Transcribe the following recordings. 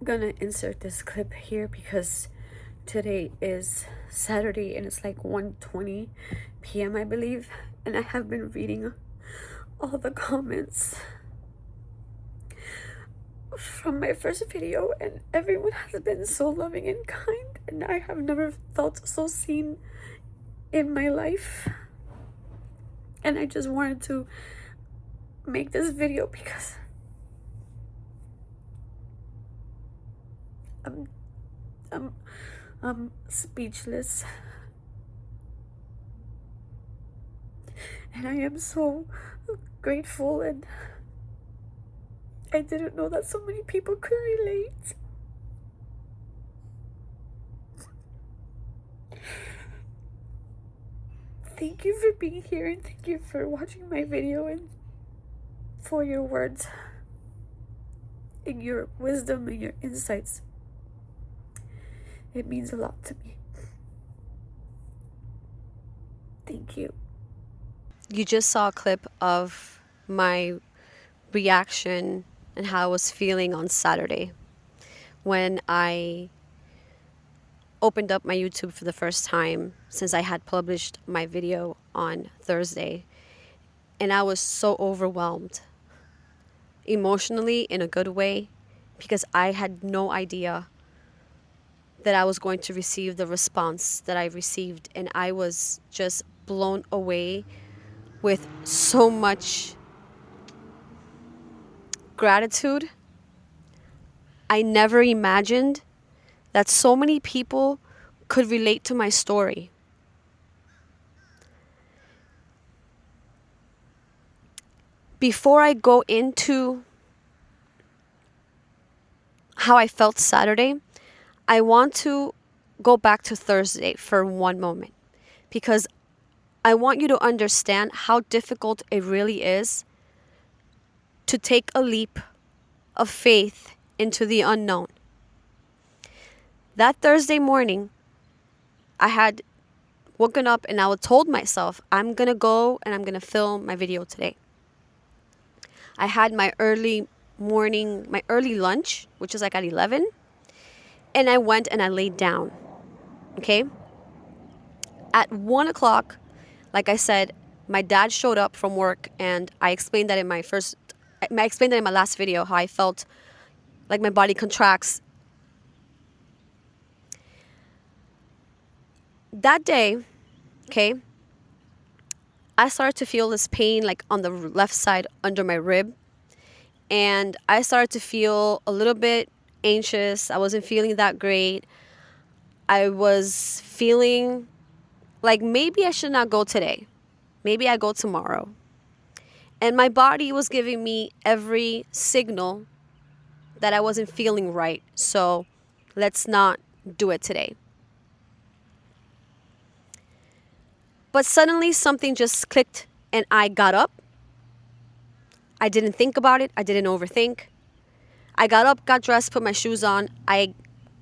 gonna insert this clip here because today is Saturday and it's like 1:20 p.m. I believe, and I have been reading all the comments from my first video, and everyone has been so loving and kind, and I have never felt so seen in my life. And I just wanted to make this video because I'm speechless, and I am so grateful, and I didn't know that so many people could relate. Thank you for being here, and thank you for watching my video, and for your words and your wisdom and your insights. It means a lot to me. Thank you. You just saw a clip of my reaction and how I was feeling on Saturday when I opened up my YouTube for the first time since I had published my video on Thursday. And I was so overwhelmed emotionally in a good way because I had no idea that I was going to receive the response that I received. And I was just blown away with so much gratitude. I never imagined that so many people could relate to my story. Before I go into how I felt Saturday, I want to go back to Thursday for one moment because I want you to understand how difficult it really is to take a leap of faith into the unknown. That Thursday morning, I had woken up and I told myself, I'm going to go and I'm going to film my video today. I had my early lunch, which is like at 11. And I went and I laid down. Okay? At 1 o'clock, like I said, my dad showed up from work, and I explained that in my last video, how I felt like my body contracts. That day, okay, I started to feel this pain like on the left side under my rib. And I started to feel a little bit anxious. I wasn't feeling that great. I was feeling like maybe I should not go today. Maybe I go tomorrow. And my body was giving me every signal that I wasn't feeling right. So let's not do it today. But suddenly something just clicked and I got up. I didn't think about it. I didn't overthink. I got up, got dressed, put my shoes on. I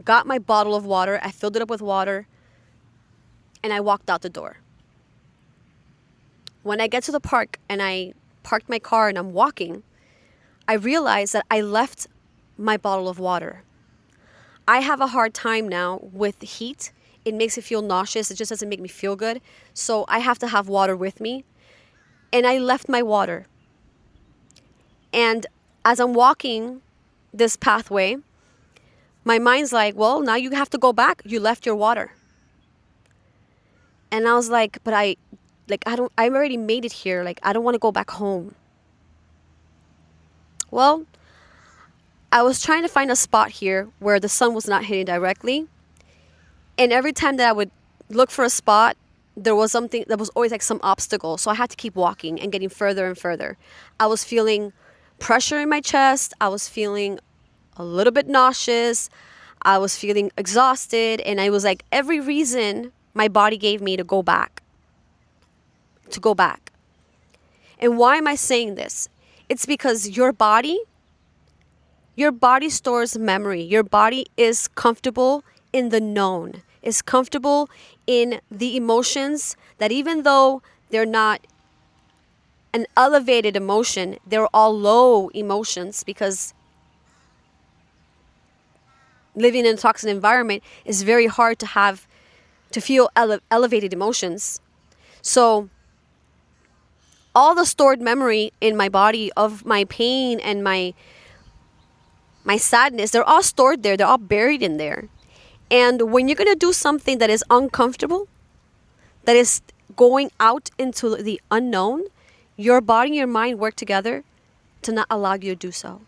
got my bottle of water. I filled it up with water. And I walked out the door. When I get to the park and I parked my car and I'm walking, I realized that I left my bottle of water. I have a hard time now with heat. It makes me feel nauseous. It just doesn't make me feel good. So I have to have water with me. And I left my water. And as I'm walking this pathway, my mind's like, well, now you have to go back. You left your water. And I was like, but I already made it here. Like, I don't want to go back home. Well, I was trying to find a spot here where the sun was not hitting directly. And every time that I would look for a spot, there was always like some obstacle. So I had to keep walking and getting further and further. I was feeling pressure in my chest. I was feeling a little bit nauseous. I was feeling exhausted. And I was like, every reason my body gave me to go back. And why am I saying this? It's because your body stores memory. Your body is comfortable in the known, is comfortable in the emotions that even though they're not an elevated emotion, they're all low emotions because living in a toxic environment, it's very hard to feel elevated emotions. So all the stored memory in my body of my pain and my sadness, they're all stored there. They're all buried in there. And when you're going to do something that is uncomfortable, that is going out into the unknown, your body and your mind work together to not allow you to do so.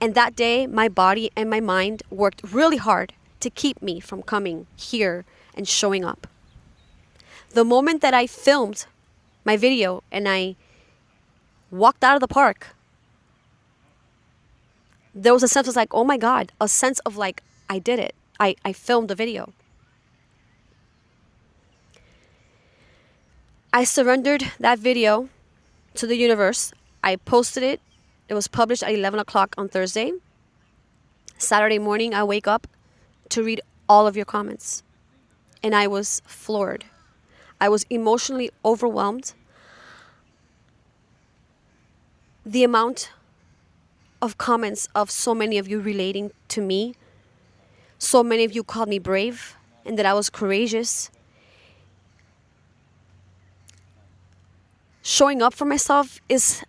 And that day, my body and my mind worked really hard to keep me from coming here and showing up. The moment that I filmed my video and I walked out of the park, there was a sense of like, oh my God, a sense of like, I did it. I filmed the video. I surrendered that video to the universe. I posted it. It was published at 11 o'clock on Thursday. Saturday morning, I wake up to read all of your comments. And I was floored. I was emotionally overwhelmed. The amount of comments of so many of you relating to me. So many of you called me brave and that I was courageous. Showing up for myself is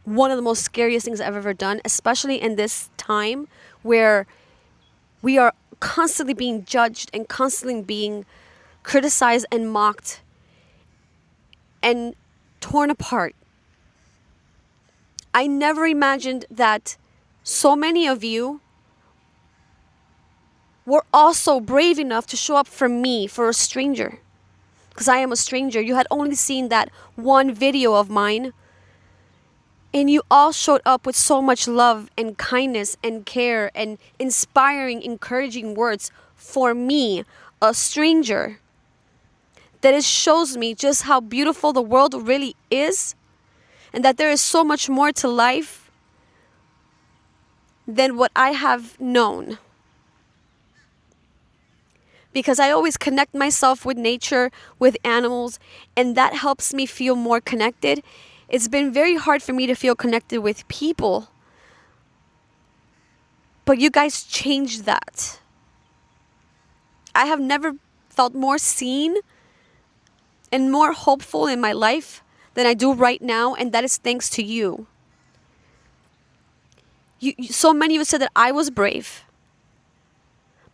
one of the most scariest things I've ever done, especially in this time where we are constantly being judged and constantly being criticized and mocked and torn apart. I never imagined that so many of you were also brave enough to show up for me, for a stranger. Because I am a stranger. You had only seen that one video of mine. And you all showed up with so much love and kindness and care and inspiring, encouraging words for me, a stranger. That it shows me just how beautiful the world really is. And that there is so much more to life than what I have known. Because I always connect myself with nature, with animals, and that helps me feel more connected. It's been very hard for me to feel connected with people. But you guys changed that. I have never felt more seen and more hopeful in my life than I do right now, and that is thanks to you. So many of you said that I was brave.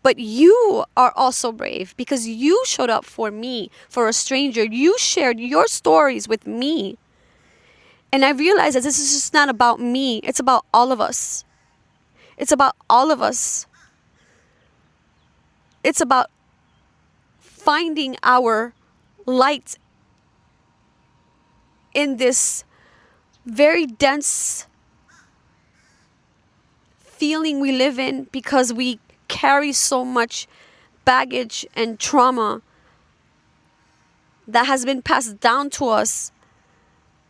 But you are also brave because you showed up for me, for a stranger. You shared your stories with me. And I realized that this is just not about me. It's about all of us. It's about all of us. It's about finding our light in this very dense feeling we live in because we carry so much baggage and trauma that has been passed down to us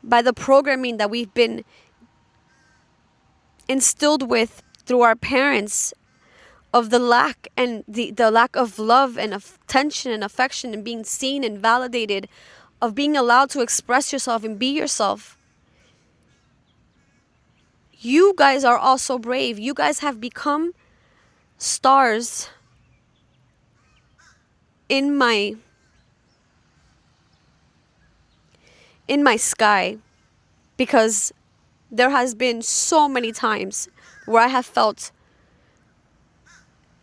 by the programming that we've been instilled with through our parents of the lack and the lack of love and attention and affection and being seen and validated, of being allowed to express yourself and be yourself. You guys are also brave. You guys have become stars in my sky, because there has been so many times where I have felt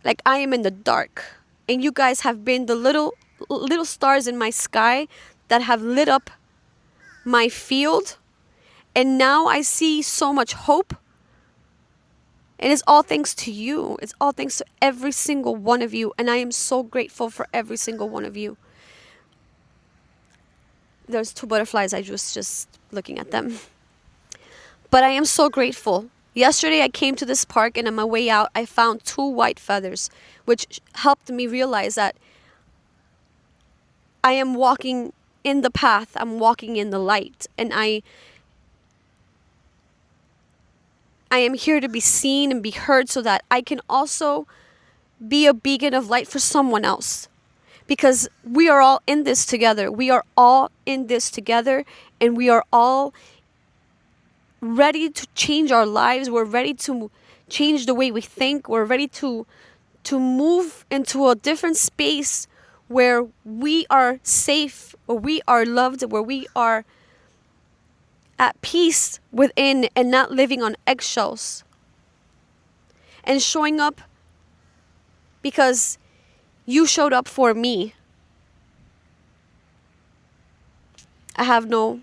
like I am in the dark, and you guys have been the little stars in my sky that have lit up my field, and now I see so much hope. And it's all thanks to you. It's all thanks to every single one of you. And I am so grateful for every single one of you. There's two butterflies. I was just looking at them. But I am so grateful. Yesterday I came to this park, and on my way out I found 2 white feathers, which helped me realize that I am walking in the path. I'm walking in the light. And I am here to be seen and be heard so that I can also be a beacon of light for someone else. Because we are all in this together. We are all in this together, and we are all ready to change our lives. We're ready to change the way we think. We're ready to move into a different space where we are safe, where we are loved, where we are at peace within and not living on eggshells. And showing up because you showed up for me. I have no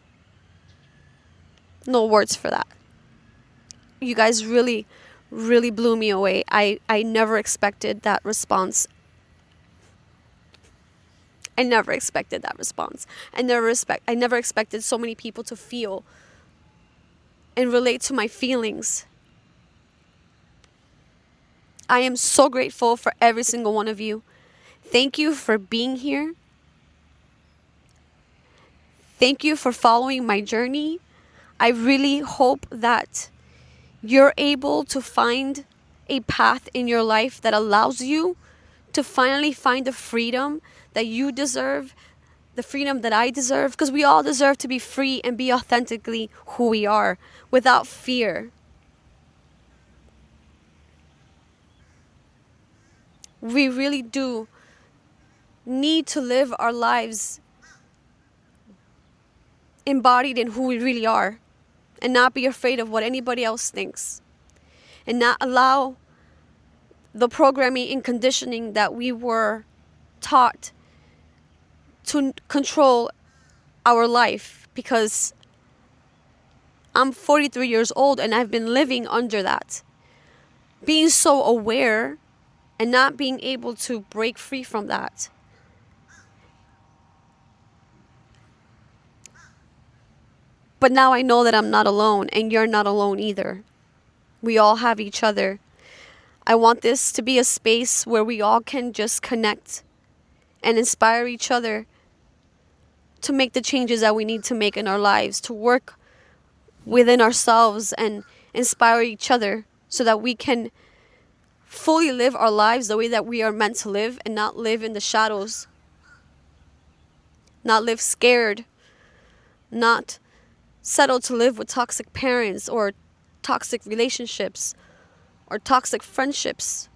words for that. You guys really, really blew me away. I never expected that response. I never expected that response. I never expected so many people to feel and relate to my feelings. I am so grateful for every single one of you. Thank you for being here. Thank you for following my journey. I really hope that you're able to find a path in your life that allows you to finally find the freedom that you deserve, the freedom that I deserve, because we all deserve to be free and be authentically who we are without fear. We really do need to live our lives embodied in who we really are and not be afraid of what anybody else thinks and not allow the programming and conditioning that we were taught to control our life, because I'm 43 years old and I've been living under that, being so aware and not being able to break free from that. But now I know that I'm not alone, and you're not alone either. We all have each other. I want this to be a space where we all can just connect and inspire each other to make the changes that we need to make in our lives, to work within ourselves and inspire each other so that we can fully live our lives the way that we are meant to live and not live in the shadows, not live scared, not settle to live with toxic parents or toxic relationships or toxic friendships.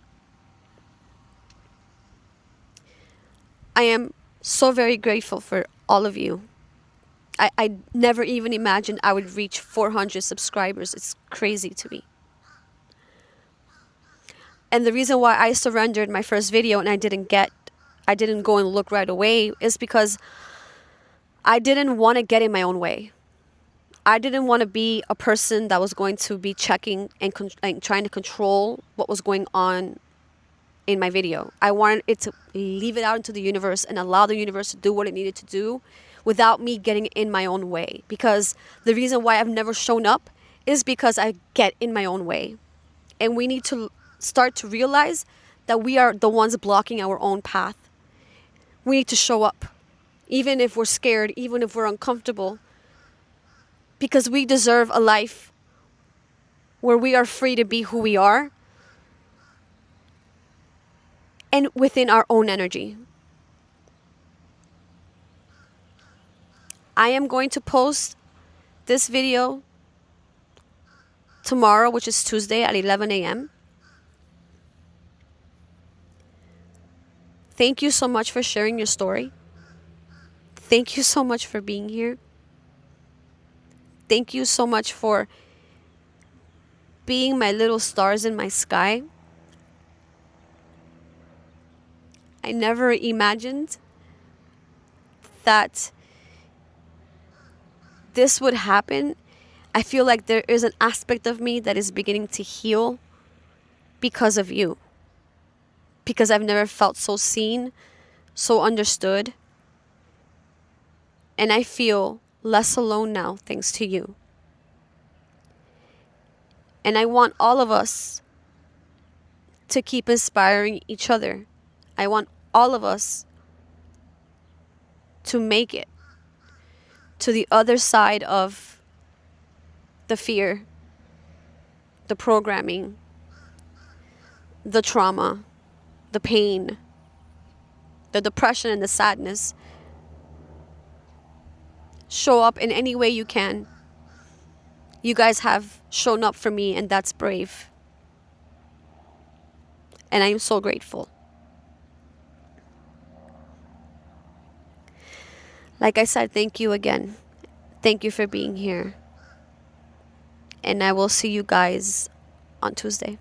I am so very grateful for all of you. I never even imagined I would reach 400 subscribers. It's crazy to me. And the reason why I surrendered my first video and I didn't go and look right away is because I didn't want to get in my own way. I didn't want to be a person that was going to be checking and trying to control what was going on in my video. I wanted it to leave it out into the universe and allow the universe to do what it needed to do without me getting in my own way. Because the reason why I've never shown up is because I get in my own way. And we need to start to realize that we are the ones blocking our own path. We need to show up, even if we're scared, even if we're uncomfortable, because we deserve a life where we are free to be who we are and within our own energy. I am going to post this video tomorrow, which is Tuesday at 11 a.m. Thank you so much for sharing your story. Thank you so much for being here. Thank you so much for being my little stars in my sky. I never imagined that this would happen. I feel like there is an aspect of me that is beginning to heal because of you. Because I've never felt so seen, so understood. And I feel less alone now thanks to you. And I want all of us to keep inspiring each other. I want all of us to make it to the other side of the fear, the programming, the trauma, the pain, the depression and the sadness. Show up in any way you can. You guys have shown up for me, and that's brave. And I am so grateful. Like I said, thank you again. Thank you for being here. And I will see you guys on Tuesday.